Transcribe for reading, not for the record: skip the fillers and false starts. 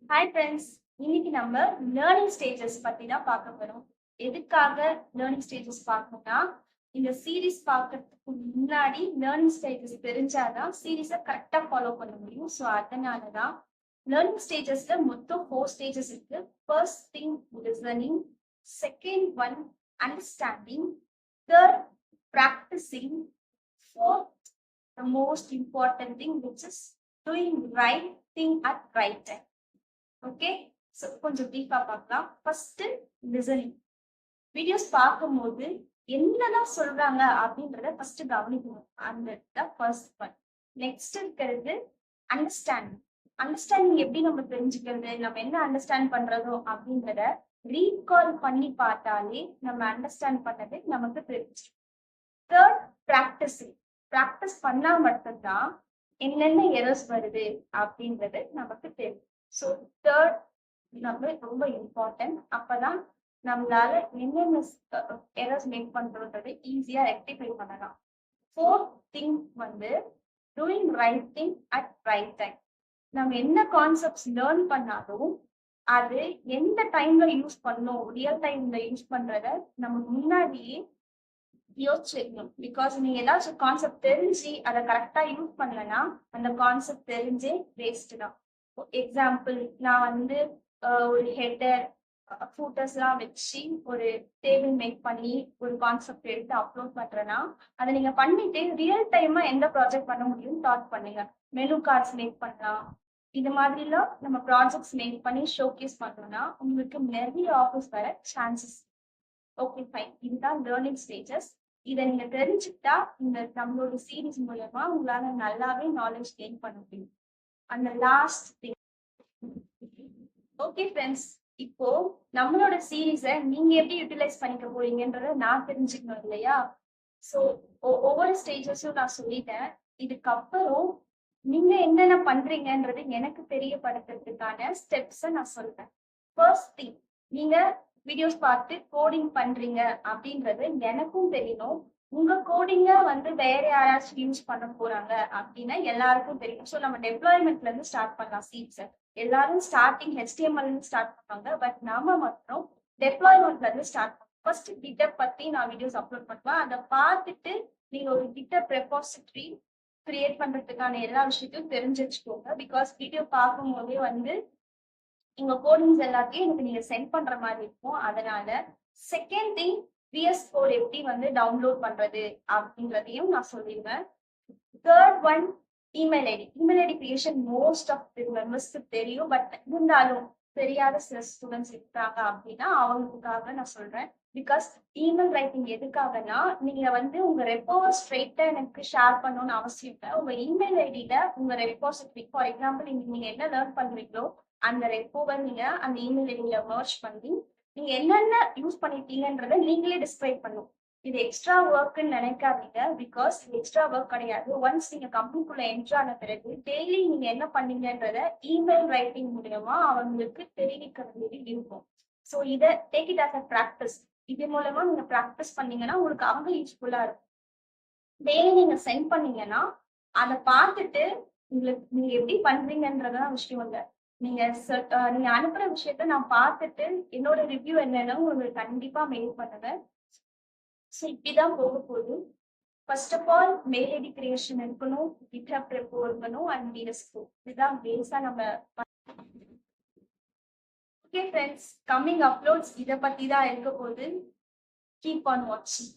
Hi friends, இன்னைக்கு நம்ம learning stages பத்தி தான் பார்க்க போறோம். எதுக்காக லேர்னிங் ஸ்டேஜஸ் பார்க்கணும்னா, இந்த சீரீஸ் பார்க்கறதுக்கு முன்னாடி லேர்னிங் ஸ்டேஜஸ் தெரிஞ்சாதான் சீரீஸை கரெக்டா ஃபாலோ பண்ண முடியும். ஸோ அதனால தான் லேர்னிங் ஸ்டேஜஸ்ல மொத்தம் 4 ஸ்டேஜஸ் இருக்கு. First thing listening, second one understanding, third practising, fourth the most important thing which is doing right thing at right time. Okay, so கொஞ்சம் டீப்பா பார்க்கலாம். First listening. வீடியோஸ் பார்க்கும்போது என்னதான் சொல்றாங்க அப்படின்றத ஃபர்ஸ்ட் கவனிக்கணும். அந்த ஃபர்ஸ்ட் ஒன். நெக்ஸ்ட் இருக்கிறது அண்டர்ஸ்டாண்டிங். அண்டர்ஸ்டாண்டிங் எப்படி நம்ம தெரிஞ்சுக்கிறது, நம்ம என்ன அண்டர்ஸ்டாண்ட் பண்றதோ அப்படின்றத ரீகால் பண்ணி பார்த்தாலே நம்ம அண்டர்ஸ்டாண்ட் பண்ணது நமக்கு தெரிஞ்சிடும். Third practising. ப்ராக்டிஸ் பண்ணா மட்டும்தான் என்னென்ன எரர்ஸ் வருது அப்படின்றது நமக்கு தெரியும். ஸோ தேர்ட் நம்ம ரொம்ப இம்பார்ட்டன்ட். அப்பதான் நம்மளால என்னென்ன எரர்ஸ் மேக் பண்றோன்றதை ஈஸியா ரெக்டிஃபை பண்ணலாம். ஃபோர்த் திங் வந்து doing right thing at right time. நம்ம என்ன கான்செப்ட்ஸ் லேர்ன் பண்ணாலும் அது எந்த டைம்ல யூஸ் பண்ணணும், ரியல் டைம்ல யூஸ் பண்றத நம்ம முன்னாடியே யோசிச்சிருக்கணும். பிகாஸ் நீங்க ஏதாச்சும் கான்செப்ட் தெரிஞ்சு அதை கரெக்டா யூஸ் பண்ணலன்னா அந்த கான்செப்ட் தெரிஞ்சே வேஸ்ட் தான். எக்ஸாம்பிள், நான் வந்து ஒரு ஹெட்டர் ஃபூட்டர்ஸ் எல்லாம் வச்சு ஒரு டேபிள் மேக் பண்ணி ஒரு கான்செப்ட் எடுத்து அப்லோட் பண்றேன்னா அதை நீங்க பண்ணிட்டு ரியல் டைமா எந்த ப்ராஜெக்ட் பண்ண முடியும் தாட் பண்ணுங்க. மெனு கார்ட்ஸ் மேக் பண்ணலாம். இது மாதிரிலாம் நம்ம ப்ராஜெக்ட்ஸ் மேக் பண்ணி ஷோகேஸ் பண்ணோம்னா உங்களுக்கு நிறைய ஆஃபர்ஸ் வர சான்சஸ். ஓகே ஃபைன், இதுதான் லேர்னிங் ஸ்டேஜஸ். இதை நீங்க தெரிஞ்சுக்கிட்டா இந்த நம்மளோட சீரீஸ் மூலமா உங்களால நல்லாவே நாலேஜ் கெயின் பண்ண முடியும். அந்த லாஸ்ட் திங். ஓகே ஃப்ரெண்ட்ஸ், இப்போ நம்மளோட சீரீஸை நீங்க எப்படி யூட்டிலைஸ் பண்ணிக்க போறீங்கன்றத நான் தெரிஞ்சுக்கணும் இல்லையா? ஸோ ஒவ்வொரு ஸ்டேஜஸும் நான் சொல்லிட்டேன். இதுக்கப்புறம் நீங்க என்னென்ன பண்றீங்கன்றது எனக்கு தெரியப்படுத்துறதுக்கான ஸ்டெப்ஸை நான் சொல்றேன். ஃபர்ஸ்ட் திங், நீங்க வீடியோஸ் பார்த்து கோடிங் பண்றீங்க அப்படின்றது எனக்கும் தெரியணும். உங்க கோடிங்க வந்து வேற யாராச்சும் யூஸ் பண்ண போறாங்க அப்படின்னா எல்லாருக்கும் தெரியும். ஸோ நம்ம டெப்ளாய்மெண்ட்ல இருந்து ஸ்டார்ட் பண்ணலாம். சீட்ஸ் எல்லாரும் ஸ்டார்டிங் HTML இருந்து ஸ்டார்ட் பண்ணுவாங்க. பட் நாம மட்டும் டெப்ளாய்மெண்ட்ல இருந்து ஸ்டார்ட் பண்ணுவோம். ஃபர்ஸ்ட் கிட்டப் பத்தி நான் வீடியோஸ் அப்லோட் பண்ணுவேன். அதை பார்த்துட்டு நீங்க ஒரு கிட்டப் ரெபாசிட்டரி கிரியேட் பண்றதுக்கான எல்லா விஷயத்தையும் தெரிஞ்சு வச்சுக்கோங்க. பிகாஸ் வீடியோ பார்க்கும் போதே வந்து உங்க கோடிங்ஸ் எல்லாத்தையும் எனக்கு நீங்க சென்ட் பண்ற மாதிரி இருக்கும். அதனால செகண்ட் திங், VS கோட் எப்படி வந்து டவுன்லோட் பண்றது அப்படின்றதையும் நான் சொல்லிடுவேன். Third one, email ID. Email ID creation most of the மெம்பர்ஸ்க்கு தெரியும். பட் இருந்தாலும் தெரியாத சில ஸ்டூடெண்ட்ஸ் இருக்காங்க அப்படின்னா அவங்களுக்காக நான் சொல்றேன். பிகாஸ் இமெயில் ரைட்டிங் எதுக்காகனா, நீங்க வந்து உங்க ரெப்போவை ஸ்ட்ரெயிட்டா எனக்கு ஷேர் பண்ணணும்னு அவசியம் இல்லை. உங்க இமெயில் ஐடியில உங்க ரெப்போசிட்டரி, ஃபார் எக்ஸாம்பிள் நீங்க என்ன லேர்ன் பண்றீங்களோ அந்த ரெப்போவை நீங்க அந்த இமெயில் ஐடியில மர்ஜ் பண்ணி நீங்க என்னென்ன யூஸ் பண்ணிட்டீங்கன்றத நீங்களே டிஸ்கிரைப் பண்ணும். இது எக்ஸ்ட்ரா ஒர்க்ன்னு நினைக்காதீங்க. பிகாஸ் இது எக்ஸ்ட்ரா ஒர்க் கிடையாது. ஒன்ஸ் நீங்க கம்பெனிக்குள்ள என்ட்ரு ஆன பிறகு டெய்லி நீங்க என்ன பண்ணீங்கன்றத இமெயில் ரைட்டிங் மூலியமா அவங்களுக்கு தெரிவிக்க வேண்டியது இருக்கும். ஸோ இதை take it as a practice. இது மூலமா நீங்க ப்ராக்டிஸ் பண்ணீங்கன்னா உங்களுக்கு அவங்க யூஸ்ஃபுல்லா இருக்கும். டெய்லி நீங்க சென்ட் பண்ணீங்கன்னா அதை பார்த்துட்டு உங்களுக்கு நீங்க எப்படி பண்றீங்கன்றதான் விஷயம் இல்லை. நீங்க நீங்க அனுப்புற விஷயத்த நான் பார்த்துட்டு என்னோட ரிவ்யூ என்னன்னு உங்களுக்கு கண்டிப்பா மெயில் பண்ணுவேன். ஸோ இப்படிதான் போக போகுது. First of all mail ID creation இருக்கணும், GitHub ரெப்போ இருக்கணும் அண்ட் VS கோட். இதுதான் பேஸா நம்ம. ஓகே ஃப்ரெண்ட்ஸ், கம்மிங் அப்லோட்ஸ் இதை பத்தி தான் இருக்க போகுது. கீப் ஆன் வாட்சிங்.